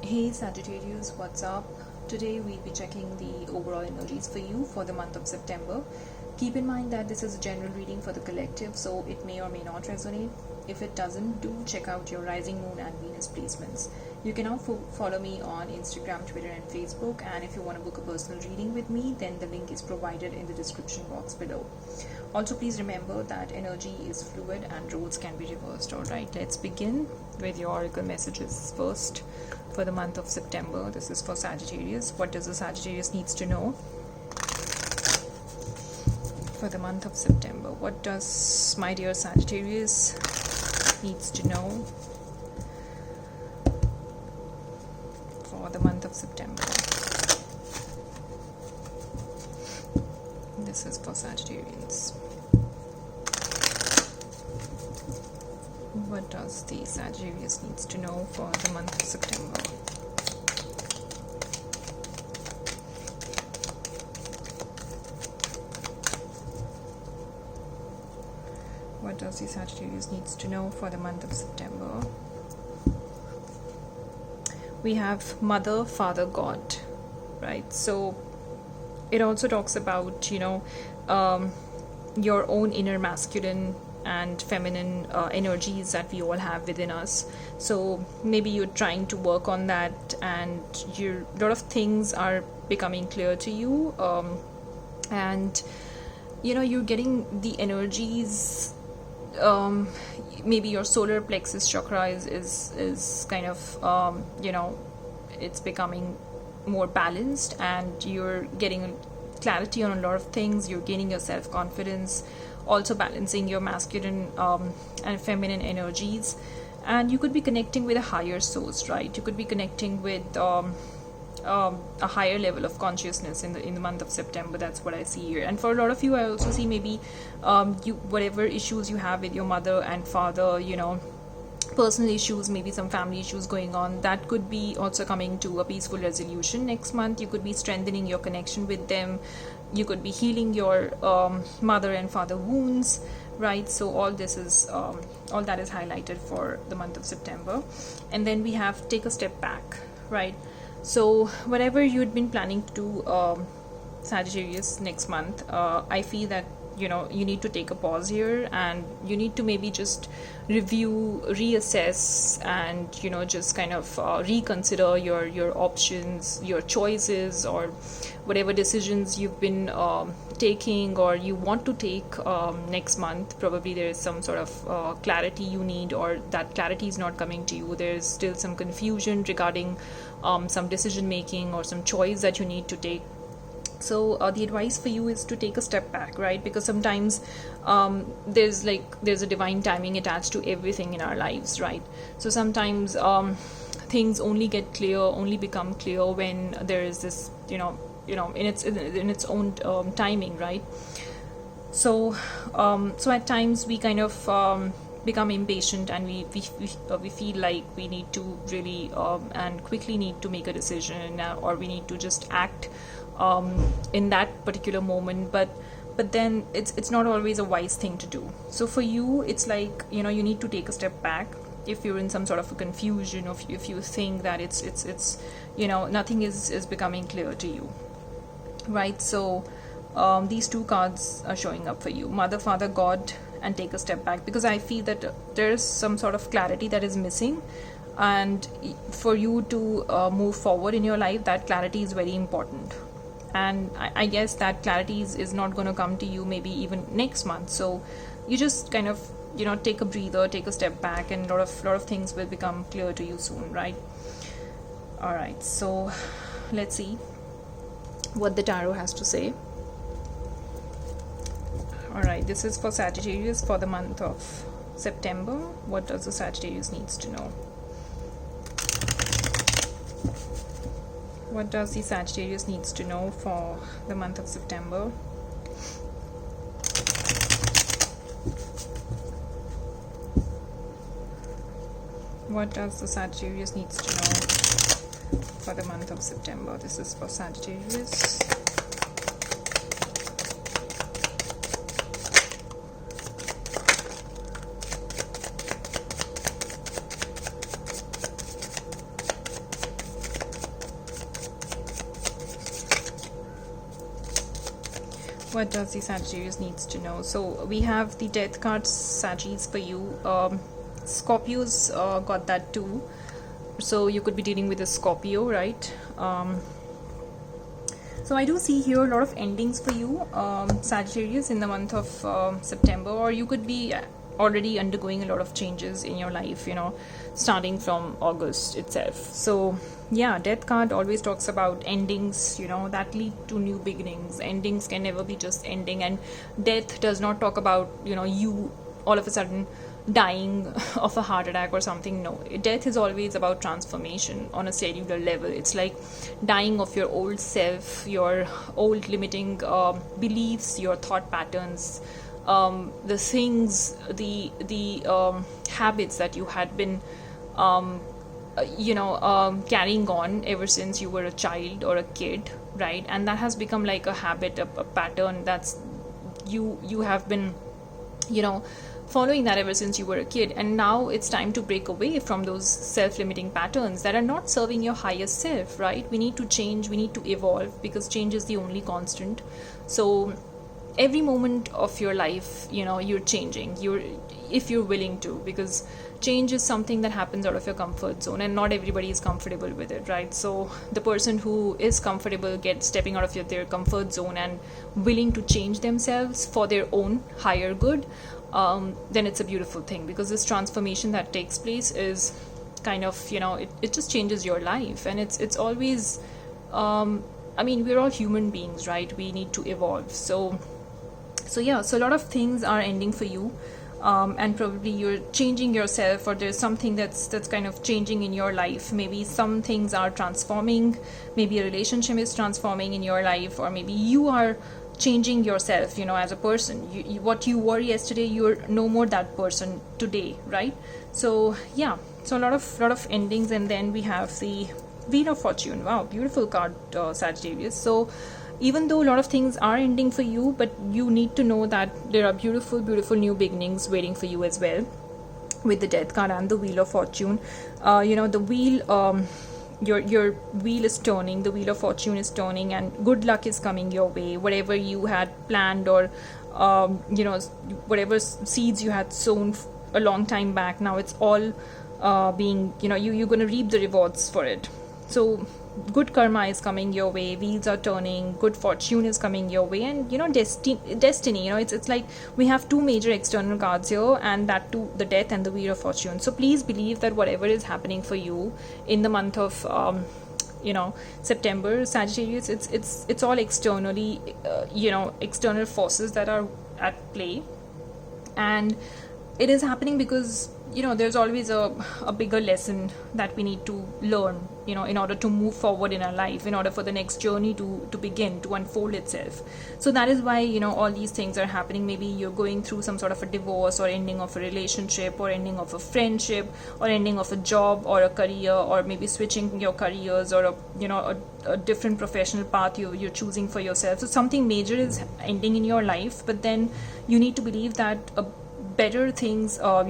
Hey Sagittarius, what's up? Today we'll be checking the overall energies for you for the month of September. Keep in mind that this is a general reading for the collective, so it may or may not resonate. If it doesn't, do check out your rising moon and Venus placements. You can now follow me on Instagram, Twitter and Facebook, and if you want to book a personal reading with me, then the link is provided in the description box below. Also, please remember that energy is fluid and roles can be reversed. Alright, let's begin with your oracle messages first for the month of September. This is for Sagittarius. What does the Sagittarius needs to know for the month of September? What does my dear Sagittarius needs to know for the month of September? This is for Sagittarians. What does the Sagittarius needs to know for the month of September? What does the Sagittarius needs to know for the month of September? We have Mother, Father, God, right? So it also talks about, your own inner masculine and feminine energies that we all have within us. So maybe you're trying to work on that, and a lot of things are becoming clear to you, and you're getting the energies. Maybe your solar plexus chakra is kind of it's becoming more balanced, and you're getting clarity on a lot of things. You're gaining your self-confidence, also balancing your masculine and feminine energies, and you could be connecting with a higher source, right? You could be connecting with a higher level of consciousness in the month of September. That's what I see here. And for a lot of you, I also see maybe whatever issues you have with your mother and father, personal issues, maybe some family issues going on, that could be also coming to a peaceful resolution next month. You could be strengthening your connection with them. You could be healing your mother and father wounds, right? So all this is all that is highlighted for the month of September. And then we have take a step back, right? So whatever you'd been planning to do, Sagittarius, next month, I feel that you need to take a pause here, and you need to maybe just review, reassess, and just kind of reconsider your options, your choices, or whatever decisions you've been taking or you want to take next month. Probably there is some sort of clarity you need, or that clarity is not coming to you. There's still some confusion regarding some decision making or some choice that you need to take. So the advice for you is to take a step back, right? Because sometimes there's a divine timing attached to everything in our lives, right? So sometimes things only get clear, only become clear when there is this, in its own timing, right? So at times we kind of become impatient, and we feel like we need to really and quickly need to make a decision, or we need to just act in that particular moment, but then it's not always a wise thing to do. So for you, it's like you need to take a step back if you're in some sort of a confusion, or if you think that it's nothing is becoming clear to you, right? So these two cards are showing up for you: Mother, Father, God, and take a step back, because I feel that there's some sort of clarity that is missing, and for you to move forward in your life, that clarity is very important. And I guess that clarity is not going to come to you maybe even next month. So you just kind of take a breather, take a step back, and a lot of things will become clear to you soon, right? All right, so let's see what the tarot has to say. All right, this is for Sagittarius for the month of September. What does the Sagittarius needs to know? What does the Sagittarius needs to know for the month of September? What does the Sagittarius needs to know for the month of September? This is for Sagittarius. What does the Sagittarius needs to know? So we have the death card, Sagittarius, for you. Scorpios got that too. So you could be dealing with a Scorpio, right? So I do see here a lot of endings for you, Sagittarius, in the month of September, or you could be already undergoing a lot of changes in your life, you know, starting from August itself. So yeah, death card always talks about endings, you know, that lead to new beginnings. Endings can never be just ending, and death does not talk about, you know, you all of a sudden dying of a heart attack or something. No, death is always about transformation on a cellular level. It's like dying of your old self, your old limiting beliefs, your thought patterns, the things, the habits that you had been carrying on ever since you were a child or a kid, right? And that has become like a habit, a pattern that's you have been, you know, following that ever since you were a kid, and now it's time to break away from those self-limiting patterns that are not serving your highest self, right? We need to change, we need to evolve, because change is the only constant. So every moment of your life, you know, you're changing, if you're willing to, because change is something that happens out of your comfort zone, and not everybody is comfortable with it, right? So the person who is comfortable stepping out of their comfort zone and willing to change themselves for their own higher good, then it's a beautiful thing, because this transformation that takes place is kind of, you know, it just changes your life. And it's always, I mean, we're all human beings, right? We need to evolve. So yeah, so a lot of things are ending for you, and probably you're changing yourself, or there's something that's kind of changing in your life. Maybe some things are transforming, maybe a relationship is transforming in your life, or maybe you are changing yourself, you know, as a person. What you were yesterday, you're no more that person today, right? So yeah, so a lot of endings. And then we have the Wheel of Fortune. Wow, beautiful card, Sagittarius. So even though a lot of things are ending for you, but you need to know that there are beautiful new beginnings waiting for you as well, with the Death card and the Wheel of Fortune. You know, the wheel, your wheel is turning, the Wheel of Fortune is turning, and good luck is coming your way. Whatever you had planned, or you know, whatever seeds you had sown a long time back, now it's all being, you know, you're going to reap the rewards for it. So good karma is coming your way, wheels are turning, good fortune is coming your way, and you know, destiny, you know, it's like we have two major external cards here, and that too, the Death and the Wheel of Fortune. So please believe that whatever is happening for you in the month of you know, September, Sagittarius, it's all externally, you know, external forces that are at play, and it is happening because, you know, there's always a bigger lesson that we need to learn, you know, in order to move forward in our life, in order for the next journey to begin, to unfold itself. So that is why, you know, all these things are happening. Maybe you're going through some sort of a divorce, or ending of a relationship, or ending of a friendship, or ending of a job or a career, or maybe switching your careers, or a different professional path you're choosing for yourself. So something major is ending in your life, but then you need to believe that better things are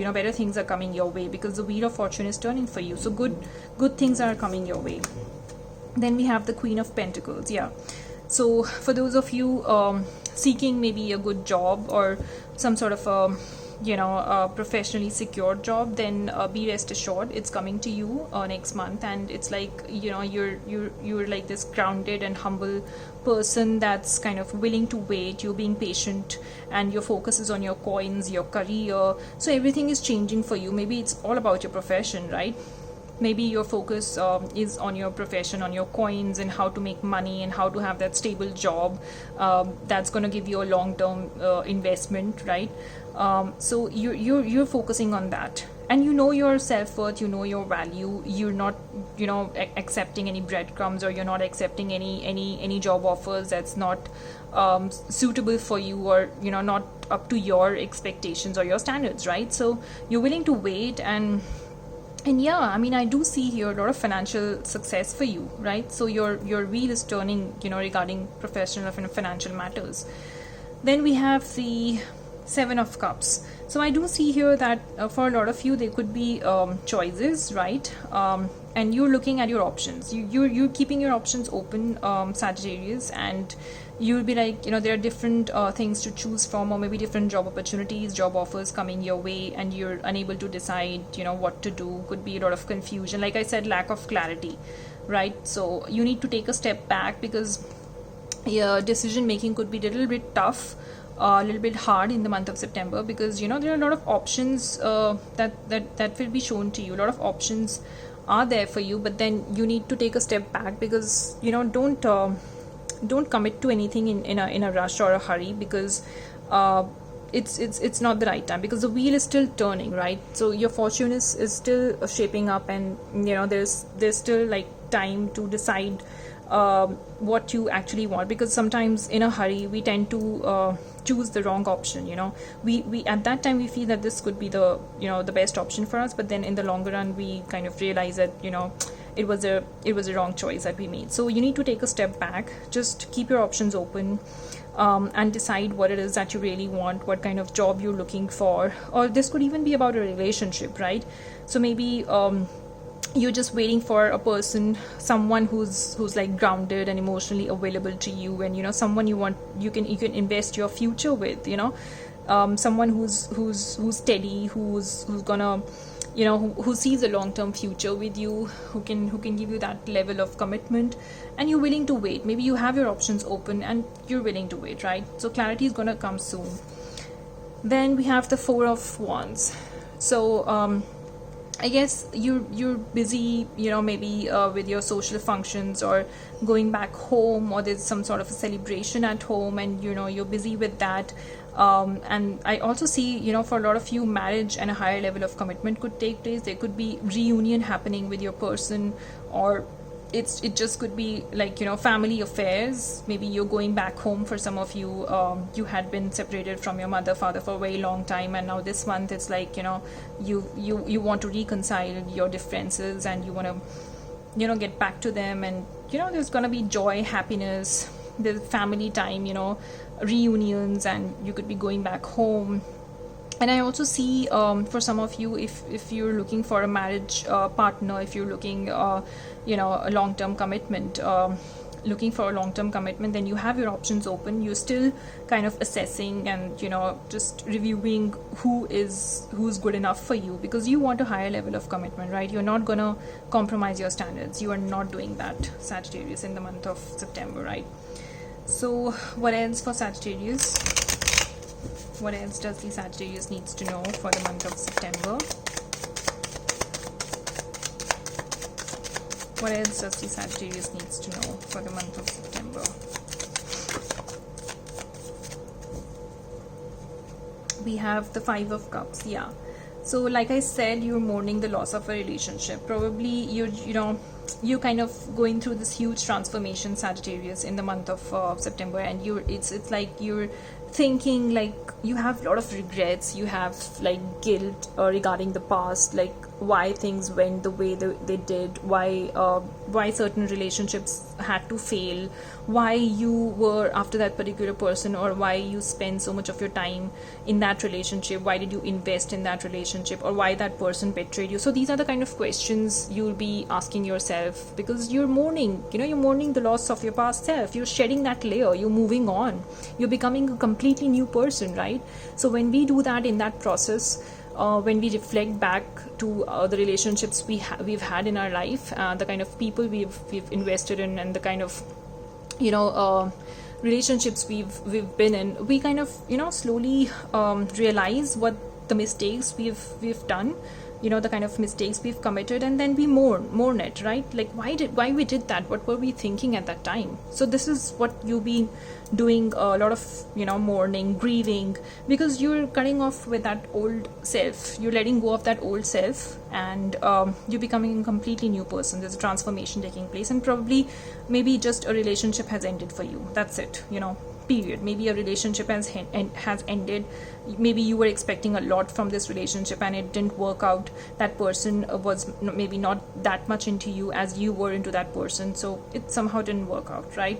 coming your way, because the Wheel of Fortune is turning for you. So good things are coming your way. Then we have the Queen of Pentacles. Yeah, so for those of you seeking maybe a good job, or some sort of a professionally secured job, then be rest assured it's coming to you next month. And it's like, you know, you're like this grounded and humble person that's kind of willing to wait, you're being patient, and your focus is on your coins, your career. So everything is changing for you. Maybe it's all about your profession, right? Maybe your focus is on your profession, on your coins, and how to make money, and how to have that stable job that's going to give you a long-term investment, right? So you're focusing on that, and you know your self-worth, you know your value. You're not, you know, accepting any breadcrumbs, or you're not accepting any job offers that's not suitable for you, or, you know, not up to your expectations or your standards, right? So you're willing to wait, and yeah, I mean, I do see here a lot of financial success for you, right? So your wheel is turning, you know, regarding professional and financial matters. Then we have the Seven of Cups. So I do see here that for a lot of you, there could be choices, right? and you're looking at your options. You're keeping your options open, Sagittarius, and you'll be like, there are different things to choose from, or maybe different job opportunities, job offers coming your way, and you're unable to decide, what to do. Could be a lot of confusion, like I said, lack of clarity, right? So you need to take a step back, because your decision making could be a little bit tough, a little bit hard in the month of September, because there are a lot of options that will be shown to you. A lot of options are there for you, but then you need to take a step back, because don't commit to anything in a rush or a hurry, because it's not the right time, because the wheel is still turning, right? So your fortune is still shaping up, and there's still like time to decide what you actually want, because sometimes in a hurry we tend to choose the wrong option. We at that time we feel that this could be the the best option for us, but then in the longer run we kind of realize that it was a wrong choice that we made. So you need to take a step back, just keep your options open, and decide what it is that you really want, what kind of job you're looking for, or this could even be about a relationship, right? So maybe you're just waiting for a person, someone who's like grounded and emotionally available to you, and someone you can invest your future with, someone who's steady, who's gonna who sees a long-term future with you, who can give you that level of commitment, and you're willing to wait. Maybe you have your options open and you're willing to wait, right? So clarity is gonna come soon. Then we have the Four of Wands. So I guess you're busy, maybe with your social functions, or going back home, or there's some sort of a celebration at home, and you're busy with that. And I also see, for a lot of you, marriage and a higher level of commitment could take place. There could be reunion happening with your person, or it just could be like, family affairs. Maybe you're going back home. For some of you, you had been separated from your mother, father for a very long time, and now this month it's like, you want to reconcile your differences, and you want to, get back to them, and there's gonna be joy, happiness, the family time, reunions, and you could be going back home. And I also see, for some of you, if you're looking for a marriage partner, if you're looking a long-term commitment, then you have your options open. You're still kind of assessing and just reviewing who's good enough for you, because you want a higher level of commitment, right? You're not gonna compromise your standards. You are not doing that, Sagittarius, in the month of September, right? So what else for Sagittarius? What else does the Sagittarius needs to know for the month of September? What else does the Sagittarius needs to know for the month of September? We have the Five of Cups. Yeah. So like I said, you're mourning the loss of a relationship. Probably you're kind of going through this huge transformation, Sagittarius, in the month of September, and it's like you're thinking, like, you have a lot of regrets, you have like guilt regarding the past, like why things went the way they did, why certain relationships had to fail, why you were after that particular person, or why you spend so much of your time in that relationship, why did you invest in that relationship, or why that person betrayed you. So these are the kind of questions you'll be asking yourself, because you're mourning, you're mourning the loss of your past self. You're shedding that layer, you're moving on, you're becoming a completely new person, right? So when we do that in that process, when we reflect back to the relationships we've had in our life, the kind of people we've invested in, and the kind of relationships we've been in, we kind of slowly realize what the mistakes we've done, the kind of mistakes we've committed, and then we mourn it, right? Like why we did that, what were we thinking at that time? So this is what you'll be doing, a lot of mourning, grieving, because you're cutting off with that old self, you're letting go of that old self, and you're becoming a completely new person. There's a transformation taking place, and probably maybe just a relationship has ended for you. That's it, period. Maybe a relationship has ended. Maybe you were expecting a lot from this relationship and it didn't work out. That person was maybe not that much into you as you were into that person, so it somehow didn't work out, right?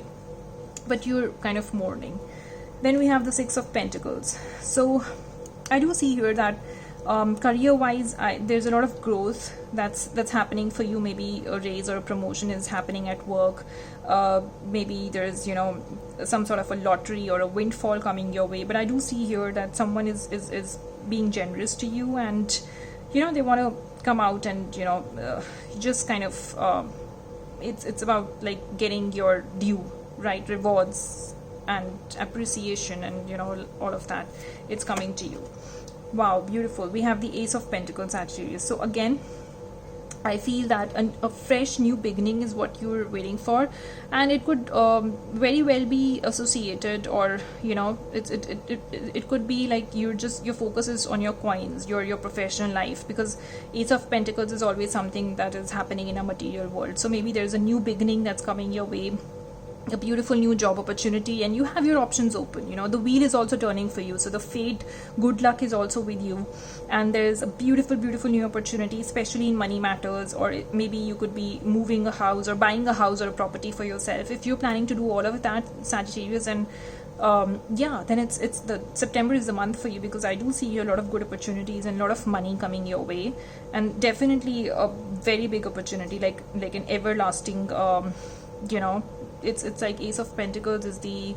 But you're kind of mourning. Then we have the Six of Pentacles. So I do see here that Career wise, there's a lot of growth that's happening for you. Maybe a raise or a promotion is happening at work. Maybe there's, you know, some sort of a lottery or a windfall coming your way. But I do see here that someone is being generous to you, and you know, they want to come out and, you know, just kind of it's about like getting your due, right? Rewards and appreciation, and you know, all of that, it's coming to you. Wow, beautiful. We have the Ace of Pentacles, Sagittarius. So again, I feel that a fresh new beginning is what you're waiting for, and it could very well be associated, or you know, it could be like your focus is on your coins, your professional life, because Ace of Pentacles is always something that is happening in a material world. So maybe there's a new beginning that's coming your way, a beautiful new job opportunity, and you have your options open. You know, the wheel is also turning for you, so the fate, good luck is also with you, and there's a beautiful new opportunity, especially in money matters, or maybe you could be moving a house or buying a house or a property for yourself. If you're planning to do all of that, Sagittarius, and yeah, then it's the September is the month for you, because I do see a lot of good opportunities and a lot of money coming your way, and definitely a very big opportunity, like an everlasting, you know, it's like Ace of Pentacles is the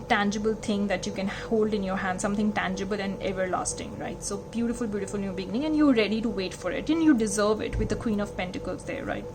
tangible thing that you can hold in your hand, something tangible and everlasting, right? So beautiful new beginning, and you're ready to wait for it, and you deserve it, with the Queen of Pentacles there, right?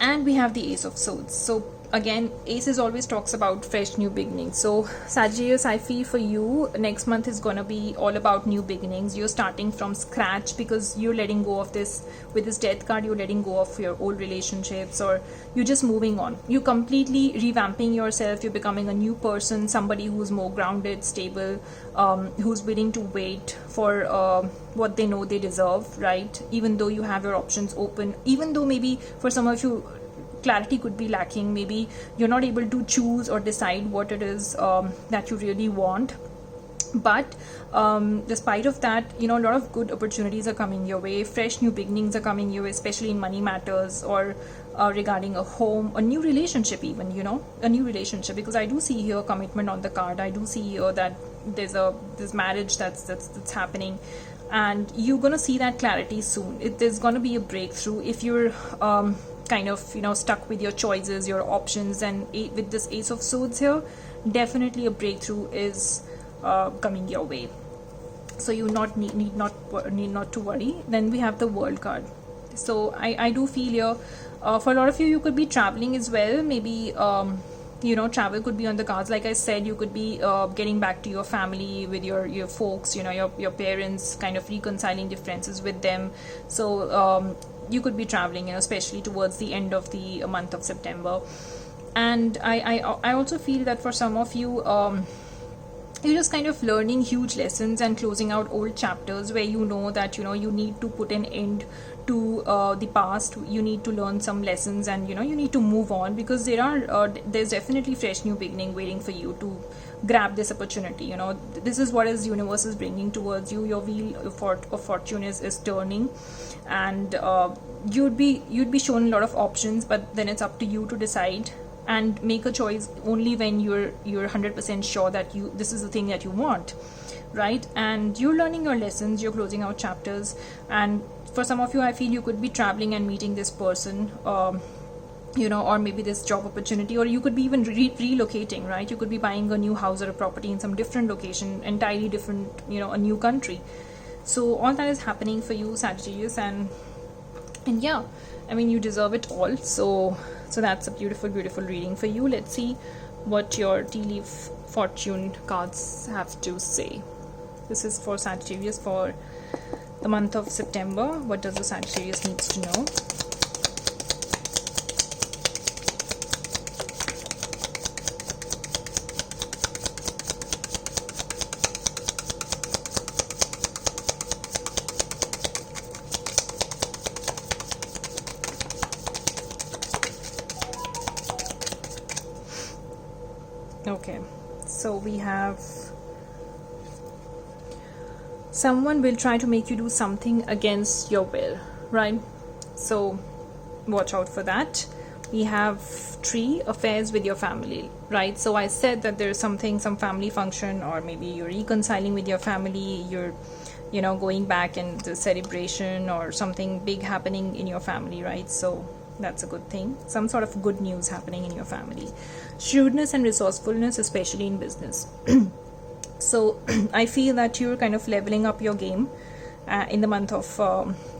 And we have the Ace of Swords. So again, aces always talks about fresh new beginnings. So Sagittarius, I feel for you, next month is gonna be all about new beginnings. You're starting from scratch, because you're letting go of this. With this Death card, you're letting go of your old relationships, or you're just moving on. You're completely revamping yourself. You're becoming a new person, somebody who's more grounded, stable, who's willing to wait for what they know they deserve, right? Even though you have your options open, even though maybe for some of you clarity could be lacking, maybe you're not able to choose or decide what it is that you really want. But despite of that, you know, a lot of good opportunities are coming your way, fresh new beginnings are coming your way, especially in money matters, or regarding a home, a new relationship, even, you know, a new relationship, because I do see here commitment on the card. I do see here that there's this marriage that's happening, and you're gonna see that clarity soon. There's gonna be a breakthrough if you're kind of, you know, stuck with your choices, your options, and with this Ace of Swords here, definitely a breakthrough is coming your way. So you need not to worry. Then we have the World card. So I do feel here, for a lot of you, you could be traveling as well. Maybe you know, travel could be on the cards. Like I said, you could be getting back to your family, with your folks, you know, your parents, kind of reconciling differences with them. So you could be traveling, you know, especially towards the end of the month of September. And I also feel that for some of you, you're just kind of learning huge lessons and closing out old chapters, where you know that, you know, you need to put an end to the past. You need to learn some lessons, and you know, you need to move on, because there's definitely fresh new beginning waiting for you to grab this opportunity. You know, this is what is universe is bringing towards you. Your wheel of fortune is turning, and you'd be shown a lot of options, but then it's up to you to decide and make a choice only when you're 100% sure that this is the thing that you want, right? And you're learning your lessons, you're closing out chapters. And for some of you, I feel you could be traveling and meeting this person, you know, or maybe this job opportunity, or you could be even relocating, right? You could be buying a new house or a property in some different location, entirely different, you know, a new country. So all that is happening for you, Sagittarius, and yeah, I mean, you deserve it all. So that's a beautiful reading for you. Let's see what your tea leaf fortune cards have to say. This is for Sagittarius for the month of September. What does the Sagittarius needs to know? Okay, so we have someone will try to make you do something against your will, right? So watch out for that. we have 3 affairs with your family, right? So I said that there's something, some family function, or maybe you're reconciling with your family, you're going back in the celebration, or something big happening in your family, right? So that's a good thing, some sort of good news happening in your family. Shrewdness and resourcefulness, especially in business. So I feel that you're kind of leveling up your game in the month of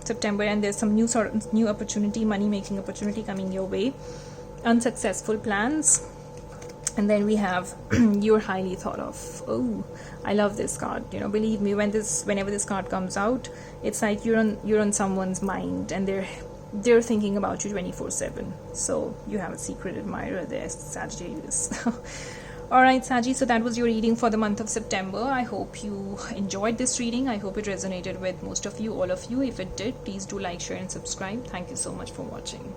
September, and there's some new opportunity, money making opportunity coming your way. Unsuccessful plans, and then we have you're highly thought of. Oh, I love this card. Believe me, whenever this card comes out, it's like you're on someone's mind, and they're thinking about you 24/7. So you have a secret admirer there, Sagittarius. Alright, Saggy, so that was your reading for the month of September. I hope you enjoyed this reading. I hope it resonated with most of you, all of you. If it did, please do like, share and subscribe. Thank you so much for watching.